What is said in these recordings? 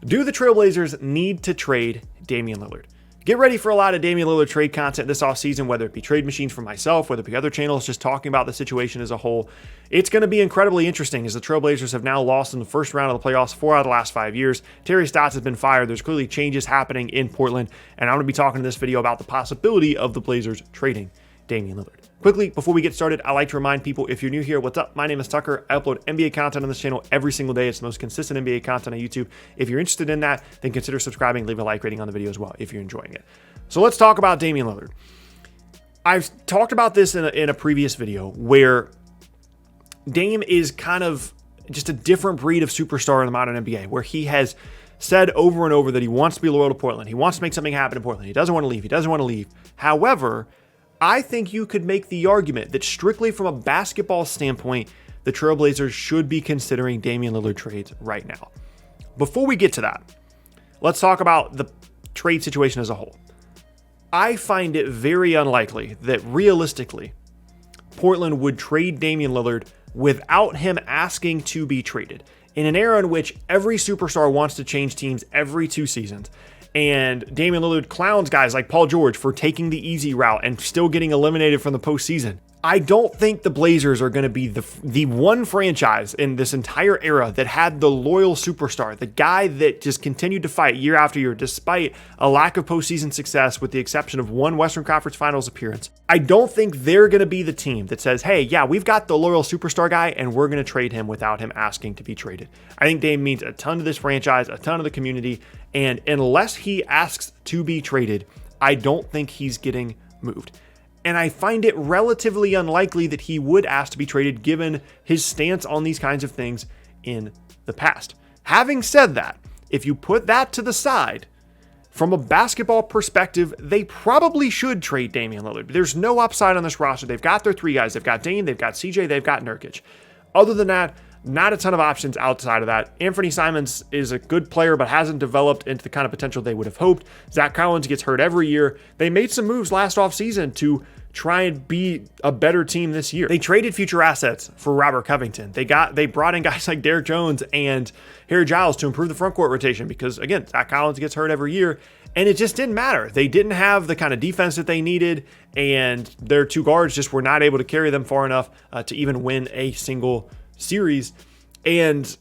Do the Trailblazers need to trade Damian Lillard? Get ready for a lot of Damian Lillard trade content this offseason, whether it be trade machines from myself, whether it be other channels just talking about the situation as a whole. It's going to be incredibly interesting as the Trailblazers have now lost in the first round of the playoffs 4 out of the last 5 years. Terry Stotts has been fired. There's clearly changes happening in Portland, and I'm going to be talking in this video about the possibility of the Blazers trading Damian Lillard. Quickly, before we get started, I like to remind people, if you're new here, what's up? My name is Tucker. I upload NBA content on this channel every single day. It's the most consistent NBA content on YouTube. If you're interested in that, then consider subscribing, leave a like rating on the video as well if you're enjoying it. So let's talk about Damian Lillard. I've talked about this in a previous video where Dame is kind of just a different breed of superstar in the modern NBA, where he has said over and over that he wants to be loyal to Portland. He wants to make something happen in Portland. He doesn't want to leave. He doesn't want to leave. However, I think you could make the argument that strictly from a basketball standpoint, the Trailblazers should be considering Damian Lillard trades right now. Before we get to that, let's talk about the trade situation as a whole. I find it very unlikely that realistically, Portland would trade Damian Lillard without him asking to be traded. In an era in which every superstar wants to change teams every 2 seasons, and Damian Lillard clowns guys like Paul George for taking the easy route and still getting eliminated from the postseason, I don't think the Blazers are going to be the one franchise in this entire era that had the loyal superstar, the guy that just continued to fight year after year despite a lack of postseason success with the exception of one Western Conference Finals appearance. I don't think they're going to be the team that says, hey, yeah, we've got the loyal superstar guy and we're going to trade him without him asking to be traded. I think Dame means a ton to this franchise, a ton of the community, and unless he asks to be traded, I don't think he's getting moved. And I find it relatively unlikely that he would ask to be traded given his stance on these kinds of things in the past. Having said that, if you put that to the side, from a basketball perspective, they probably should trade Damian Lillard. There's no upside on this roster. They've got their 3 guys. They've got Dame, they've got CJ, they've got Nurkic. Other than that, not a ton of options outside of that. Anthony Simons is a good player, but hasn't developed into the kind of potential they would have hoped. Zach Collins gets hurt every year. They made some moves last offseason to try and be a better team this year. They traded future assets for Robert Covington. They brought in guys like Derrick Jones and Harry Giles to improve the front court rotation because, again, Zach Collins gets hurt every year, and it just didn't matter. They didn't have the kind of defense that they needed, and their 2 guards just were not able to carry them far enough to even win a single series. And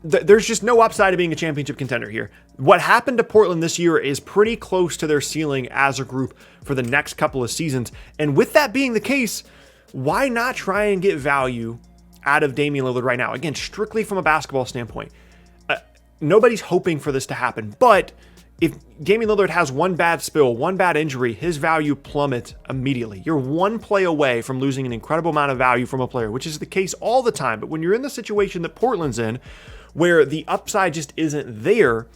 there's just no upside to being a championship contender here. What happened to Portland this year is pretty close to their ceiling as a group for the next couple of seasons. And with that being the case, why not try and get value out of Damian Lillard right now? Again, strictly from a basketball standpoint. Nobody's hoping for this to happen, but if Damian Lillard has one bad spill, one bad injury, his value plummets immediately. You're one play away from losing an incredible amount of value from a player, which is the case all the time. But when you're in the situation that Portland's in, where the upside just isn't there,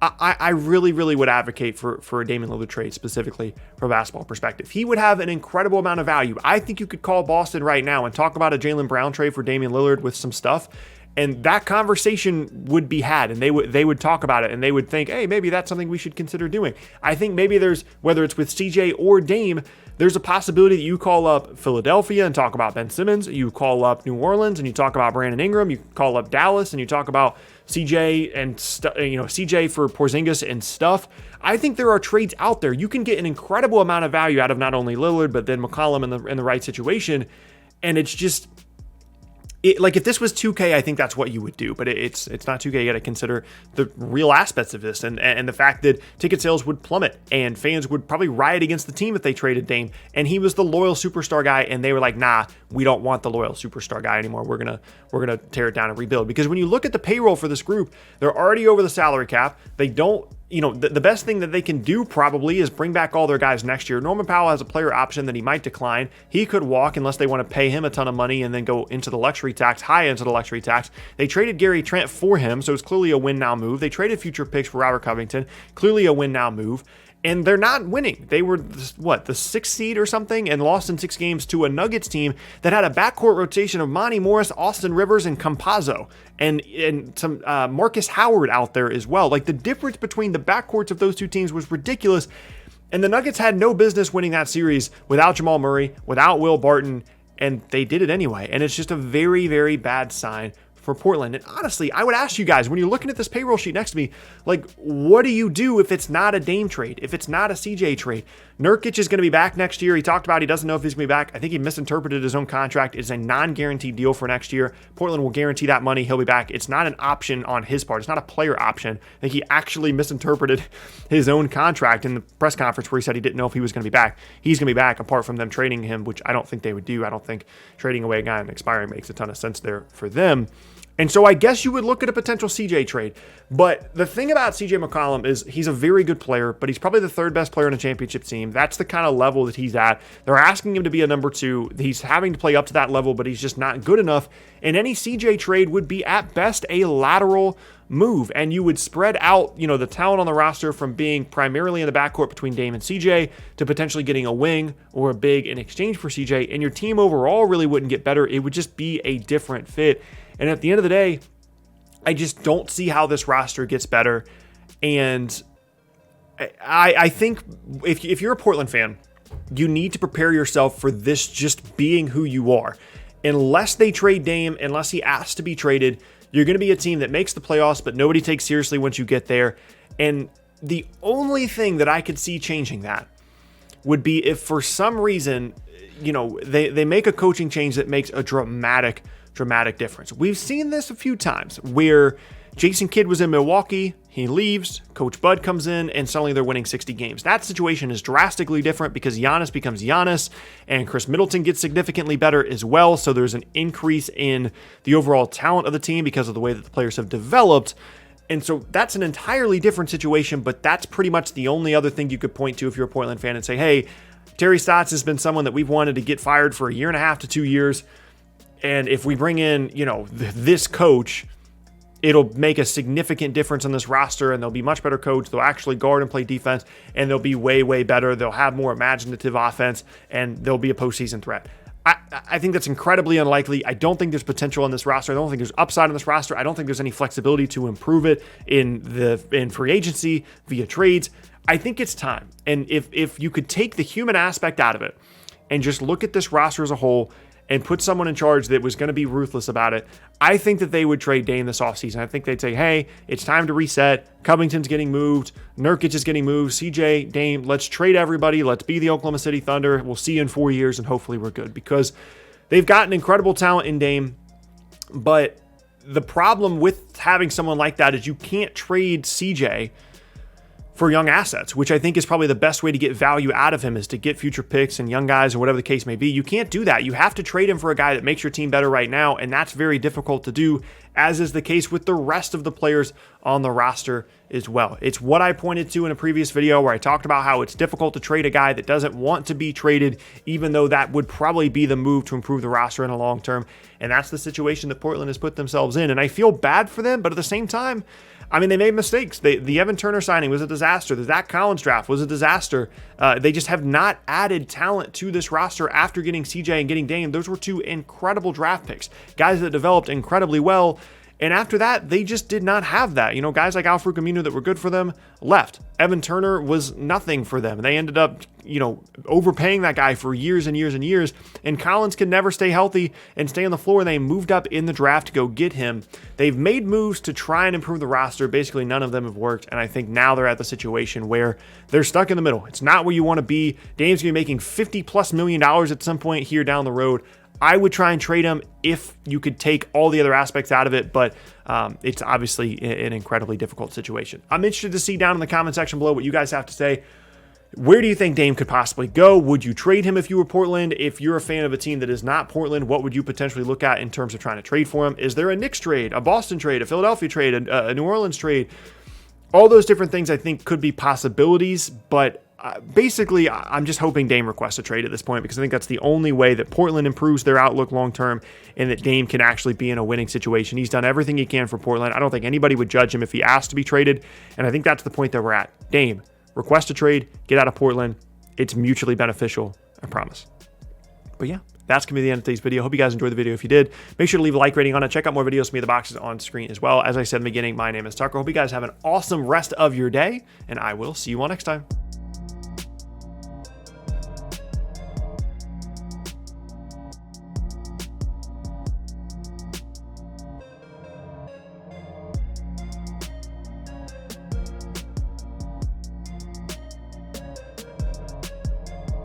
I really, really would advocate for a Damian Lillard trade, specifically from a basketball perspective. He would have an incredible amount of value. I think you could call Boston right now and talk about a Jaylen Brown trade for Damian Lillard with some stuff, and that conversation would be had, and they would talk about it, and they would think, hey, maybe that's something we should consider doing. I think maybe there's, whether it's with CJ or Dame, there's a possibility that you call up Philadelphia and talk about Ben Simmons, you call up New Orleans and you talk about Brandon Ingram, you call up Dallas and you talk about CJ and CJ for Porzingis and stuff. I think there are trades out there. You can get an incredible amount of value out of not only Lillard but then McCollum in the right situation, and it's just like if this was 2K, I think that's what you would do, but it's not 2K. You got to consider the real aspects of this and the fact that ticket sales would plummet and fans would probably riot against the team if they traded Dame, and he was the loyal superstar guy, and they were like, nah, we don't want the loyal superstar guy anymore. We're gonna tear it down and rebuild. Because when you look at the payroll for this group, they're already over the salary cap. They don't. The best thing that they can do probably is bring back all their guys next year. Norman Powell has a player option that he might decline. He could walk unless they want to pay him a ton of money and then go into the luxury tax, high into the luxury tax. They traded Gary Trent for him, so it's clearly a win now move. They traded future picks for Robert Covington, clearly a win now move. And they're not winning. They were, the 6th seed or something, and lost in 6 games to a Nuggets team that had a backcourt rotation of Monty Morris, Austin Rivers, and Campazzo, and some Marcus Howard out there as well. Like, the difference between the backcourts of those 2 teams was ridiculous. And the Nuggets had no business winning that series without Jamal Murray, without Will Barton, and they did it anyway. And it's just a very, very bad sign for Portland. And honestly, I would ask you guys, when you're looking at this payroll sheet next to me, like, what do you do if it's not a Dame trade, if it's not a CJ trade? Nurkic is going to be back next year. He talked about he doesn't know if he's going to be back. I think he misinterpreted his own contract. It's a non-guaranteed deal for next year. Portland will guarantee that money. He'll be back. It's not an option on his part. It's not a player option. I think he actually misinterpreted his own contract in the press conference where he said he didn't know if he was going to be back. He's going to be back apart from them trading him, which I don't think they would do. I don't think trading away a guy and expiring makes a ton of sense there for them. And so I guess you would look at a potential CJ trade. But the thing about CJ McCollum is he's a very good player, but he's probably the third best player on a championship team. That's the kind of level that he's at. They're asking him to be a number 2. He's having to play up to that level, but he's just not good enough. And any CJ trade would be at best a lateral move. And you would spread out, the talent on the roster from being primarily in the backcourt between Dame and CJ to potentially getting a wing or a big in exchange for CJ. And your team overall really wouldn't get better. It would just be a different fit. And at the end of the day, I just don't see how this roster gets better. And I think if you're a Portland fan, you need to prepare yourself for this just being who you are. Unless they trade Dame, unless he asks to be traded, you're going to be a team that makes the playoffs, but nobody takes seriously once you get there. And the only thing that I could see changing that would be if for some reason, they make a coaching change that makes a dramatic difference. We've seen this a few times where Jason Kidd was in Milwaukee, he leaves, Coach Bud comes in, and suddenly they're winning 60 games. That situation is drastically different because Giannis becomes Giannis, and Chris Middleton gets significantly better as well, so there's an increase in the overall talent of the team because of the way that the players have developed. And so that's an entirely different situation, but that's pretty much the only other thing you could point to if you're a Portland fan and say, hey, Terry Stotts has been someone that we've wanted to get fired for 1.5 to 2 years. And if we bring in, this coach, it'll make a significant difference on this roster, and they'll be much better coached. They'll actually guard and play defense, and they'll be way, way better. They'll have more imaginative offense, and they'll be a postseason threat. I think that's incredibly unlikely. I don't think there's potential on this roster. I don't think there's upside on this roster. I don't think there's any flexibility to improve it in free agency via trades. I think it's time. And if you could take the human aspect out of it and just look at this roster as a whole and put someone in charge that was going to be ruthless about it, I think that they would trade Dame this offseason. I think they'd say, hey, it's time to reset. Covington's getting moved. Nurkic is getting moved. CJ, Dame, let's trade everybody. Let's be the Oklahoma City Thunder. We'll see you in 4 years, and hopefully we're good. Because they've gotten incredible talent in Dame, but the problem with having someone like that is you can't trade CJ for young assets, which I think is probably the best way to get value out of him, is to get future picks and young guys or whatever the case may be. You can't do that. You have to trade him for a guy that makes your team better right now, and that's very difficult to do, as is the case with the rest of the players on the roster as well. It's what I pointed to in a previous video where I talked about how it's difficult to trade a guy that doesn't want to be traded, even though that would probably be the move to improve the roster in the long term. And that's the situation that Portland has put themselves in. And I feel bad for them, but at the same time, I mean, they made mistakes. The Evan Turner signing was a disaster. The Zach Collins draft was a disaster. They just have not added talent to this roster after getting CJ and getting Dame. Those were 2 incredible draft picks, guys that developed incredibly well. And after that, they just did not have that. Guys like Al Aminu that were good for them left. Evan Turner was nothing for them. They ended up, overpaying that guy for years and years and years. And Collins could never stay healthy and stay on the floor. They moved up in the draft to go get him. They've made moves to try and improve the roster. Basically, none of them have worked. And I think now they're at the situation where they're stuck in the middle. It's not where you want to be. Dame's going to be making $50+ million at some point here down the road. I would try and trade him if you could take all the other aspects out of it, but it's obviously an incredibly difficult situation. I'm interested to see down in the comment section below what you guys have to say. Where do you think Dame could possibly go? Would you trade him if you were Portland? If you're a fan of a team that is not Portland, what would you potentially look at in terms of trying to trade for him? Is there a Knicks trade, a Boston trade, a Philadelphia trade, a New Orleans trade? All those different things I think could be possibilities, but basically, I'm just hoping Dame requests a trade at this point, because I think that's the only way that Portland improves their outlook long term and that Dame can actually be in a winning situation. He's done everything he can for Portland. I don't think anybody would judge him if he asked to be traded, and I think that's the point that we're at. Dame, request a trade, get out of Portland. It's mutually beneficial, I promise. But yeah, that's going to be the end of today's video. Hope you guys enjoyed the video. If you did, make sure to leave a like rating on it. Check out more videos from me. The box is on screen as well. As I said in the beginning, my name is Tucker. Hope you guys have an awesome rest of your day, and I will see you all next time.